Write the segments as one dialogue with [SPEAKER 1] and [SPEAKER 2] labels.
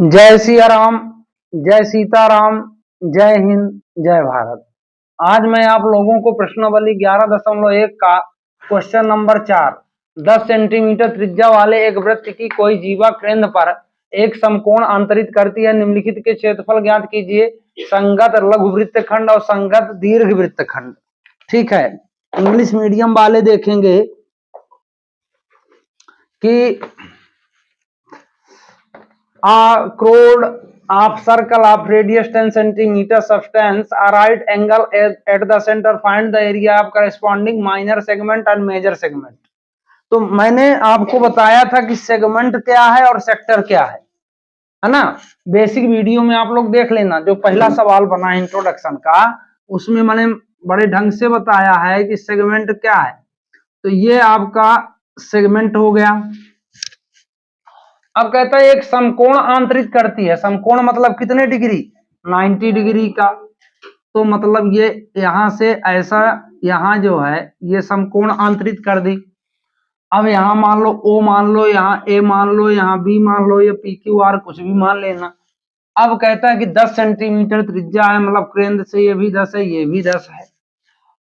[SPEAKER 1] जय सिया राम, जय सीताराम, जय हिंद, जय भारत। आज मैं आप लोगों को प्रश्नावली 11.1 का क्वेश्चन नंबर 4, 10 सेंटीमीटर त्रिज्या वाले एक वृत्त की कोई जीवा केंद्र पर एक समकोण अंतरित करती है। निम्नलिखित के क्षेत्रफल ज्ञात कीजिए। संगत लघु वृत्तखंड और संगत दीर्घ वृत्तखंड। ठीक है, इंग्लिश मीडियम वाले देखेंगे कि a chord of circle of radius 10 centimeter substance a right angle at the center, find the area of corresponding minor segment and major segment। तो मैंने आपको बताया था कि सेगमेंट क्या है और सेक्टर क्या है ना। बेसिक वीडियो में आप लोग देख लेना, जो पहला सवाल बना है इंट्रोडक्शन का, उसमें मैंने बड़े ढंग से बताया है कि सेगमेंट क्या है। तो ये आपका सेगमेंट हो गया। अब कहता है एक समकोण आंतरित करती है। समकोण मतलब कितने डिग्री? 90 डिग्री का। तो मतलब ये यहां से ऐसा, यहां जो है ये समकोण आंतरित कर दी। अब यहां मान लो O मान लो, यहाँ A मान लो, यहाँ B मान लो, ये PQR कुछ भी मान लेना। अब कहता है कि 10 सेंटीमीटर त्रिज्या है, मतलब केंद्र से ये भी 10 है, ये भी 10 है।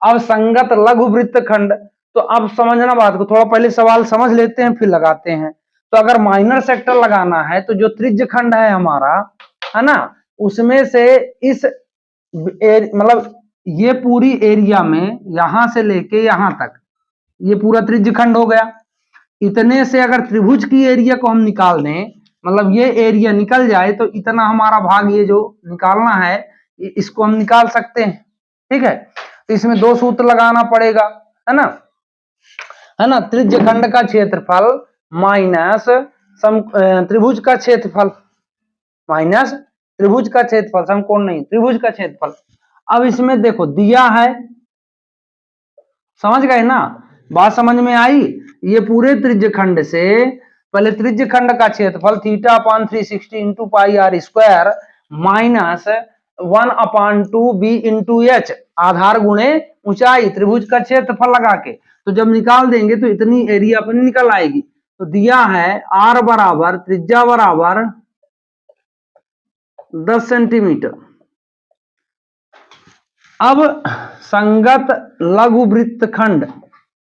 [SPEAKER 1] अब संगत लघु वृत्तखंड, तो अब समझना बात को, थोड़ा पहले सवाल समझ लेते हैं फिर लगाते हैं। तो अगर माइनर सेक्टर लगाना है तो जो त्रिज्य खंड है हमारा, है ना, उसमें से इस मतलब ये पूरी एरिया में यहां से लेके यहां तक ये पूरा त्रिज्य खंड हो गया। इतने से अगर त्रिभुज की एरिया को हम निकाल दें, मतलब ये एरिया निकल जाए, तो इतना हमारा भाग ये जो निकालना है इसको हम निकाल सकते हैं। ठीक है, तो इसमें दो सूत्र लगाना पड़ेगा, है ना, त्रिज्य खंड का क्षेत्रफल माइनस त्रिभुज का क्षेत्रफल, माइनस त्रिभुज का क्षेत्रफल, समकोण नहीं, त्रिभुज का क्षेत्रफल। अब इसमें देखो दिया है, समझ गए ना, बात समझ में आई। ये पूरे त्रिज्य खंड से पहले त्रिज्य खंड का क्षेत्रफल theta upon 360 into pi are square minus 1/2 B into H, आधार गुणे ऊंचाई, त्रिभुज का क्षेत्रफल लगा के। तो जब निकाल देंगे तो इतनी एरिया अपनी निकल आएगी। तो दिया है आर बराबर, त्रिज्या बराबर 10 सेंटीमीटर। अब संगत लघु वृत्तखंड,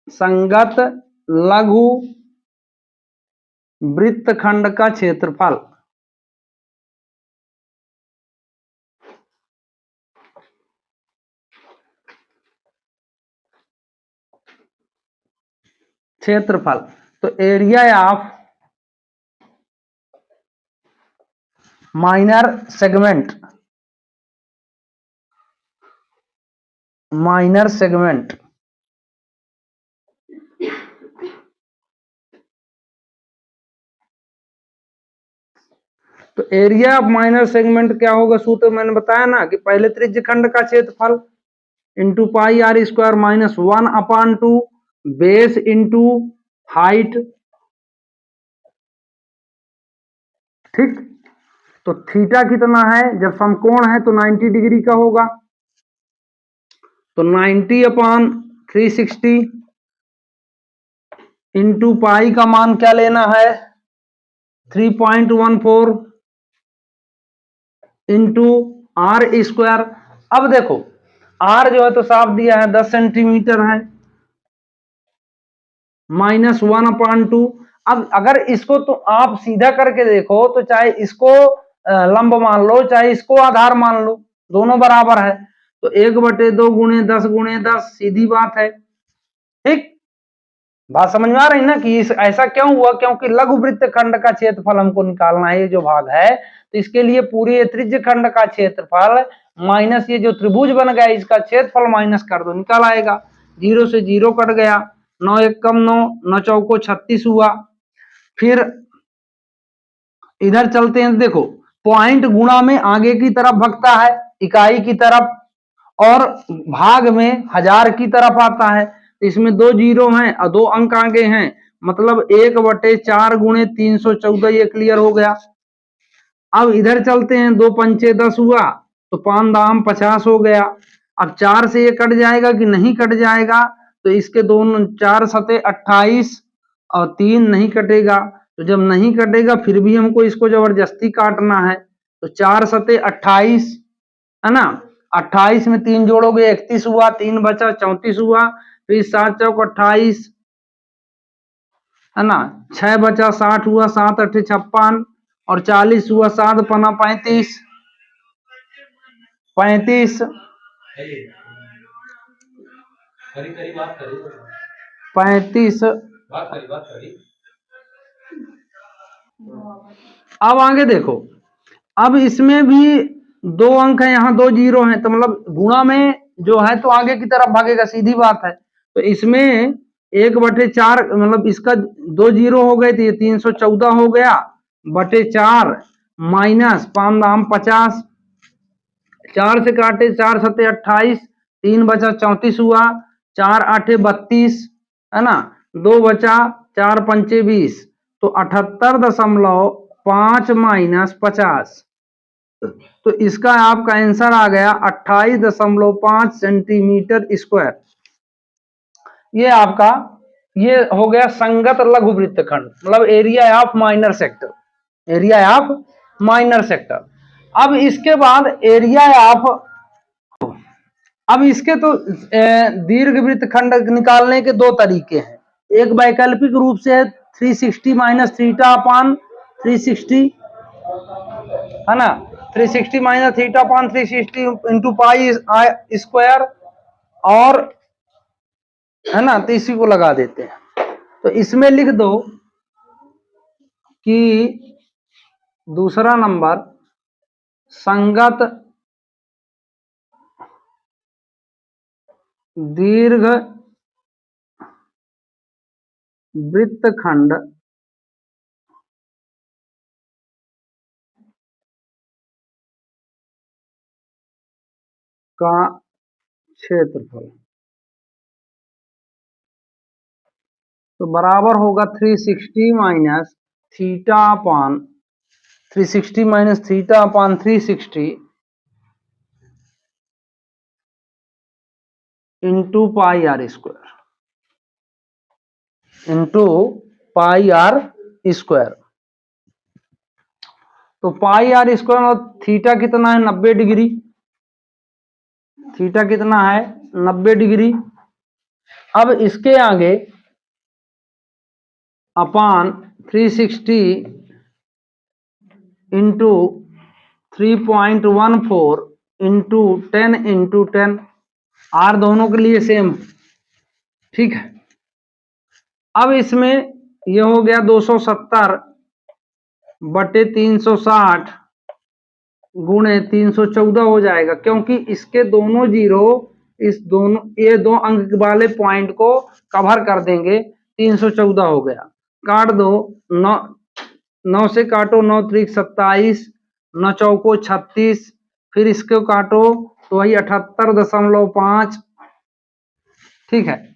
[SPEAKER 1] संगत लघु वृत्तखंड का क्षेत्रफल, क्षेत्रफल, तो area of minor segment, minor segment, तो एरिया ऑफ माइनर सेगमेंट क्या होगा? सूत्र मैंने बताया ना कि पहले त्रिज्य खंड का क्षेत्रफल into pi are square minus 1/2 base into height. ठीक, तो थीटा कितना है? जब समकोण है तो 90 डिग्री का होगा, तो 90/360 इंटू पाई का मान क्या लेना है? 3.14 इंटू आर स्क्वायर। अब देखो आर जो है तो साफ दिया है 10 सेंटीमीटर है, माइनस 1/2। अब अगर इसको तो आप सीधा करके देखो तो चाहे इसको लंब मान लो, चाहे इसको आधार मान लो, दोनों बराबर है। तो 1/2 गुणे 10 गुणे 10, सीधी बात है। ठीक, बात समझ में आ रही ना कि ऐसा क्यों हुआ? क्योंकि लघु वृत्तखंड का क्षेत्रफल हमको निकालना है, ये जो भाग है, तो इसके लिए पूरे त्रिज्य खंड का क्षेत्रफल माइनस ये जो त्रिभुज बन गया इसका क्षेत्रफल माइनस कर दो, निकल आएगा। 0 से 0 कट गया, 9 एकम 9, 9 चौको 36 हुआ। फिर इधर चलते हैं, देखो पॉइंट गुणा में आगे की तरफ भगता है, इकाई की तरफ, और भाग में हजार की तरफ आता है। इसमें 2 जीरो हैं और 2 अंक आगे हैं, मतलब 1/4 गुणे 314, ये क्लियर हो गया। अब इधर चलते हैं, 2 पंचे 10 हुआ, तो 5 दाम 50 हो गया। अब 4 से ये कट जाएगा कि नहीं कट जाएगा? तो इसके दोनों 4 सते 28 और 3 नहीं कटेगा, तो जब नहीं कटेगा फिर भी हमको इसको जबरदस्ती काटना है। तो 4 सते 28 है ना, 28 में 3 जोड़ोगे 31 हुआ, 3 बचा 34 हुआ, फिर 7 चौक 28 है ना, 6 बचा 60 हुआ, 7 अठे 56 और 40 हुआ, 7 पना 35 35 35। अब आगे देखो, अब इसमें भी 2 अंक है, यहाँ 2 जीरो हैं, तो मतलब गुणा में जो है तो आगे की तरफ भागेगा, सीधी बात है। तो इसमें 1/4 मतलब इसका 2 जीरो हो गए, तो ये 314 हो गया बटे 4 माइनस 5 दाम 50, 4 से काटे 4 सते 28, 3 बचा 34 हुआ, 4 आठे 32 है ना, 2 बचा 4 पंचे 20, तो 78.5 माइनस 50, तो इसका आपका आंसर आ गया 28.5 सेंटीमीटर स्क्वायर। ये आपका ये हो गया संगत लघु वृत्तखंड, मतलब area of minor sector, area of minor sector. अब इसके बाद एरिया ऑफ, अब इसके तो दीर्घ वृत्तखंड निकालने के 2 तरीके हैं। एक वैकल्पिक रूप से है 360 माइनस थीटा अपान 360 है ना, 360 minus theta upon 360 into pi square, और है ना, तो इसी को लगा देते हैं। तो इसमें लिख दो कि दूसरा नंबर संगत दीर्घ वृत्तखंड का क्षेत्रफल तो बराबर होगा 360 minus theta upon 360 minus theta upon 360 into pi are square, into pi are square. तो पाई आर स्क्वायर और थीटा कितना है 90 डिग्री, थीटा कितना है 90 डिग्री। अब इसके आगे अपान 360 इंटू 3.14 इंटू 10 इंटू 10, आर दोनों के लिए सेम, ठीक है। अब इसमें यह हो गया 270 बटे 360 गुणे 314 हो जाएगा, क्योंकि इसके दोनों जीरो इस दोनों ये 2 अंक वाले पॉइंट को कवर कर देंगे। 314 हो गया, काट दो, 9 से काटो 9 त्रिक 27, 9 चौको 36, फिर इसको काटो तो वही 78.5, ठीक है।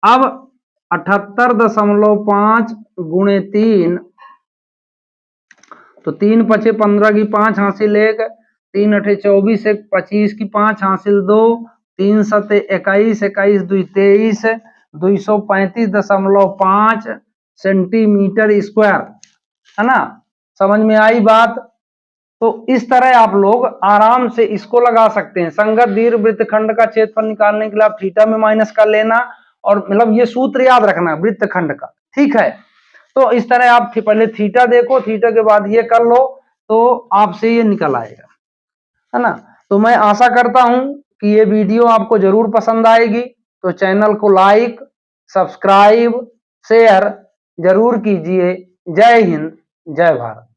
[SPEAKER 1] अब 78.5 गुणे 3, तो 3 पचे 15 की 5 हासिल 1, 3 अठे 24 एक 25 की 5 हासिल 2, 3 सते 21, 21 दुई 23, 235.5 सेंटीमीटर स्क्वायर, है ना। समझ में आई बात। तो इस तरह आप लोग आराम से इसको लगा सकते हैं। संगत दीर्घ वृत्तखंड का क्षेत्रफल निकालने के लिए आप थीटा में माइनस कर लेना, और मतलब ये सूत्र याद रखना वृत्तखंड का, ठीक है। तो इस तरह आप पहले थीटा देखो, थीटा के बाद ये कर लो, तो आपसे ये निकल आएगा, है ना। तो मैं आशा करता हूं कि ये वीडियो आपको जरूर पसंद आएगी। तो चैनल को लाइक, सब्सक्राइब, शेयर जरूर कीजिए। जय हिंद, जय भारत।